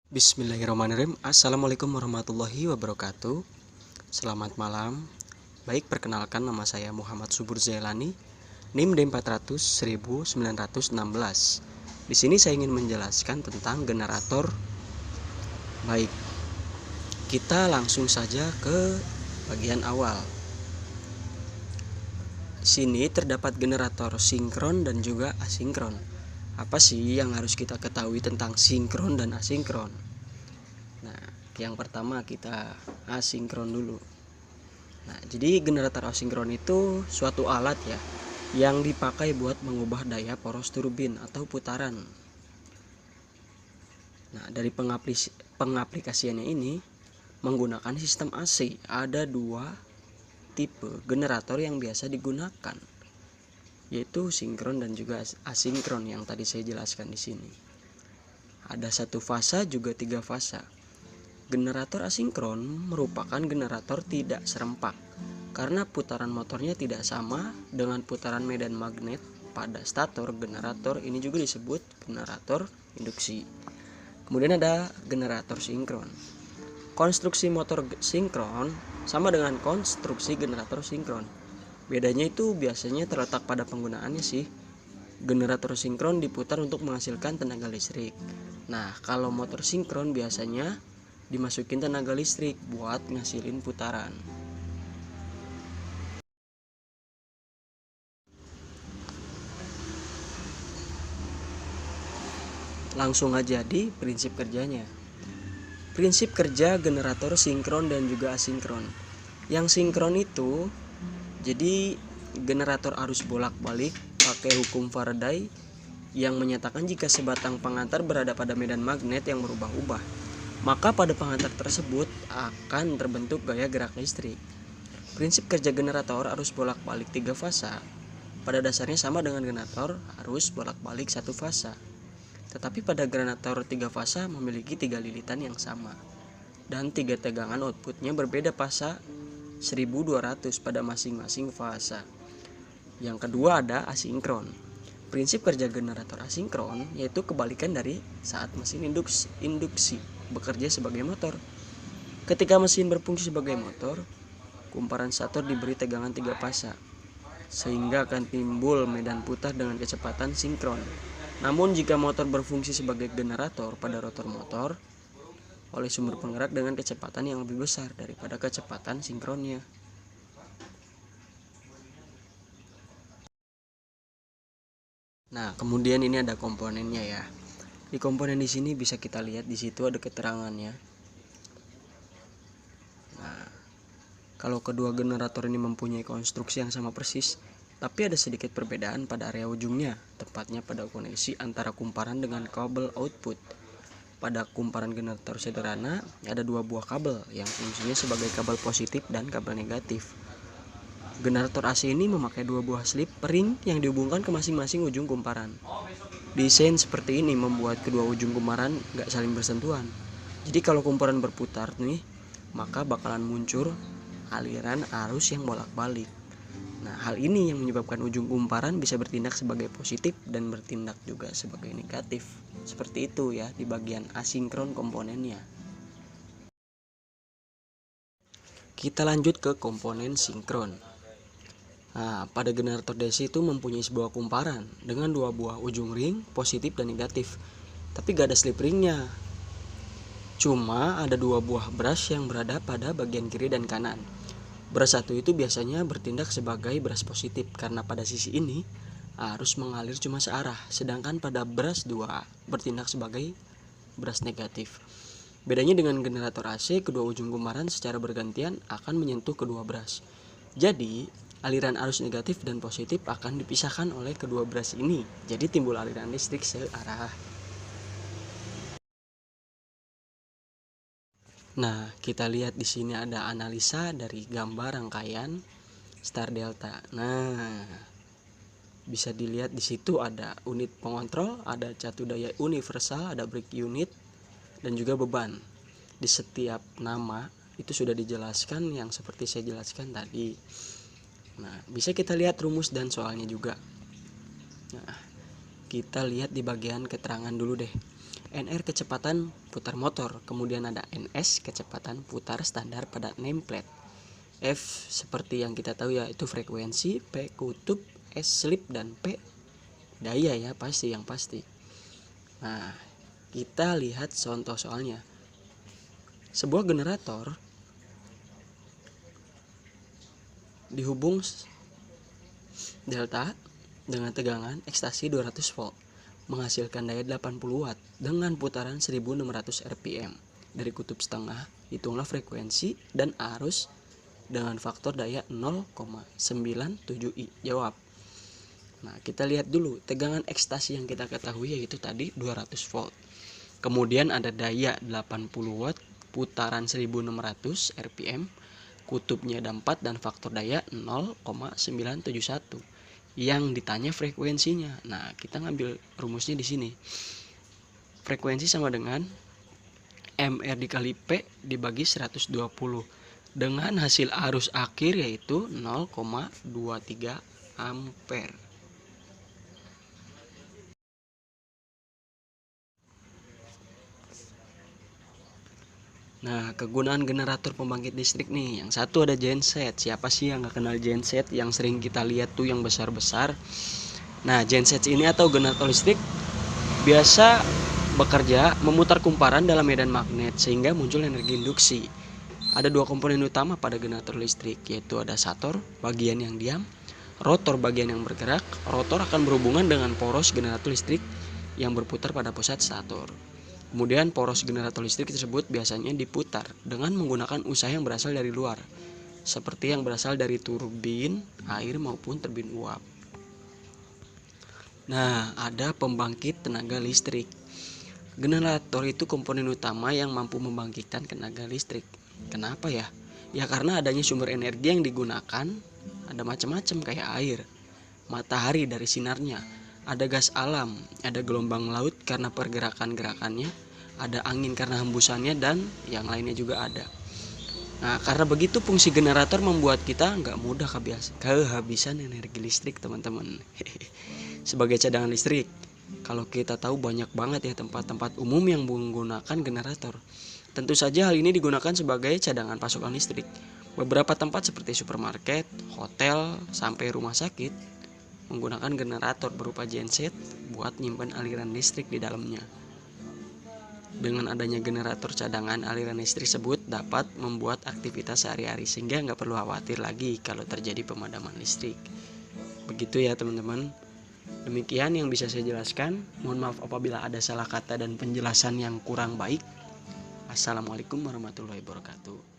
Bismillahirrahmanirrahim. Assalamualaikum warahmatullahi wabarakatuh. Selamat malam. Baik, perkenalkan nama saya Muhammad Subur Zailani, NIM D400 1916. Di sini saya ingin menjelaskan tentang generator. Baik, kita langsung saja ke bagian awal. Di sini terdapat generator sinkron dan juga asinkron. Apa sih yang harus kita ketahui tentang sinkron dan asinkron? Nah, yang pertama kita asinkron dulu. Nah, jadi generator asinkron itu suatu alat ya yang dipakai buat mengubah daya poros turbin atau putaran. Nah, dari pengaplikasiannya ini menggunakan sistem AC. Ada dua tipe generator yang biasa digunakan, yaitu sinkron dan juga asinkron yang tadi saya jelaskan di sini. Ada satu fasa juga tiga fasa. Generator asinkron merupakan generator tidak serempak karena putaran motornya tidak sama dengan putaran medan magnet pada stator generator. Ini juga disebut generator induksi. Kemudian ada generator sinkron. Konstruksi motor sinkron sama dengan konstruksi generator sinkron. Bedanya itu biasanya terletak pada penggunaannya sih. Generator sinkron diputar untuk menghasilkan tenaga listrik. Nah, kalau motor sinkron biasanya dimasukin tenaga listrik buat ngasilin putaran. Langsung aja di prinsip kerjanya. Prinsip kerja generator sinkron dan juga asinkron. Yang sinkron itu jadi generator arus bolak-balik pakai hukum Faraday yang menyatakan jika sebatang pengantar berada pada medan magnet yang berubah-ubah, maka pada pengantar tersebut akan terbentuk gaya gerak listrik. Prinsip kerja generator arus bolak-balik 3 fasa pada dasarnya sama dengan generator arus bolak-balik 1 fasa. Tetapi pada generator 3 fasa memiliki 3 lilitan yang sama dan 3 tegangan outputnya berbeda fasa 1200 pada masing-masing fasa. Yang kedua ada asinkron. Prinsip kerja generator asinkron yaitu kebalikan dari saat mesin induksi bekerja sebagai motor. Ketika mesin berfungsi sebagai motor, kumparan stator diberi tegangan 3 fasa sehingga akan timbul medan putar dengan kecepatan sinkron. Namun jika motor berfungsi sebagai generator pada rotor motor oleh sumber penggerak dengan kecepatan yang lebih besar daripada kecepatan sinkronnya. Nah, kemudian ini ada komponennya ya. Di komponen di sini bisa kita lihat di situ ada keterangannya. Nah, kalau kedua generator ini mempunyai konstruksi yang sama persis, tapi ada sedikit perbedaan pada area ujungnya, tepatnya pada koneksi antara kumparan dengan kabel output. Pada kumparan generator sederhana ada 2 buah kabel yang fungsinya sebagai kabel positif dan kabel negatif. Generator AC ini memakai 2 buah slip ring yang dihubungkan ke masing-masing ujung kumparan. Desain seperti ini membuat kedua ujung kumparan gak saling bersentuhan. Jadi kalau kumparan berputar nih, maka bakalan muncul aliran arus yang bolak-balik. Nah, hal ini yang menyebabkan ujung kumparan bisa bertindak sebagai positif dan bertindak juga sebagai negatif. Seperti itu ya di bagian asinkron komponennya. Kita lanjut ke komponen sinkron. Nah, pada generator DC itu mempunyai sebuah kumparan dengan 2 buah ujung ring positif dan negatif, tapi gak ada slip ringnya. Cuma ada 2 buah brush yang berada pada bagian kiri dan kanan. Brush 1 itu biasanya bertindak sebagai brush positif karena pada sisi ini arus mengalir cuma searah, sedangkan pada brush 2 bertindak sebagai brush negatif. Bedanya dengan generator AC, kedua ujung kumparan secara bergantian akan menyentuh kedua brush. Jadi, aliran arus negatif dan positif akan dipisahkan oleh kedua brush ini. Jadi timbul aliran listrik searah. Nah, kita lihat di sini ada analisa dari gambar rangkaian star delta. Nah, bisa dilihat di situ ada unit pengontrol, ada catu daya universal, ada break unit, dan juga beban. Di setiap nama itu sudah dijelaskan yang seperti saya jelaskan tadi. Nah, bisa kita lihat rumus dan soalnya juga. Nah, kita lihat di bagian keterangan dulu deh. NR kecepatan putar motor, kemudian ada NS kecepatan putar standar pada nameplate. F seperti yang kita tahu ya, itu frekuensi, P kutub, S slip, dan P daya ya, pasti yang pasti. Nah, kita lihat contoh soalnya. Sebuah generator dihubung delta dengan tegangan ekstasi 200 volt menghasilkan daya 80 watt dengan putaran 1600 rpm. Dari kutub setengah, hitunglah frekuensi dan arus dengan faktor daya 0,97 I. Jawab. Nah, kita lihat dulu tegangan ekstasi yang kita ketahui yaitu tadi 200 volt. Kemudian ada daya 80 watt, putaran 1600 rpm, kutubnya ada 4 dan faktor daya 0,971. Yang ditanya frekuensinya. Nah, kita ngambil rumusnya di sini. Frekuensi sama dengan MR dikali P dibagi 120 dengan hasil arus akhir yaitu 0,23 ampere. Nah, kegunaan generator pembangkit listrik nih. Yang satu ada genset. Siapa sih yang gak kenal genset? Yang sering kita lihat tuh yang besar-besar. Nah, genset ini atau generator listrik biasa bekerja memutar kumparan dalam medan magnet sehingga muncul energi induksi. Ada dua komponen utama pada generator listrik, yaitu ada stator bagian yang diam, rotor bagian yang bergerak. Rotor akan berhubungan dengan poros generator listrik yang berputar pada pusat stator. Kemudian poros generator listrik tersebut biasanya diputar dengan menggunakan usaha yang berasal dari luar, seperti yang berasal dari turbin air maupun turbin uap. Nah, ada pembangkit tenaga listrik. Generator itu komponen utama yang mampu membangkitkan tenaga listrik. Kenapa ya? Ya karena adanya sumber energi yang digunakan ada macam-macam kayak air, matahari dari sinarnya, ada gas alam, ada gelombang laut karena pergerakan-gerakannya, ada angin karena hembusannya, dan yang lainnya juga ada. Nah, karena begitu fungsi generator membuat kita nggak mudah kehabisan energi listrik, teman-teman. Sebagai cadangan listrik, kalau kita tahu banyak banget ya tempat-tempat umum yang menggunakan generator. Tentu saja hal ini digunakan sebagai cadangan pasokan listrik. Beberapa tempat seperti supermarket, hotel, sampai rumah sakit menggunakan generator berupa genset buat nyimpan aliran listrik di dalamnya. Dengan adanya generator cadangan, aliran listrik tersebut dapat membuat aktivitas sehari-hari sehingga nggak perlu khawatir lagi kalau terjadi pemadaman listrik. Begitu ya teman-teman. Demikian yang bisa saya jelaskan. Mohon maaf apabila ada salah kata dan penjelasan yang kurang baik. Assalamualaikum warahmatullahi wabarakatuh.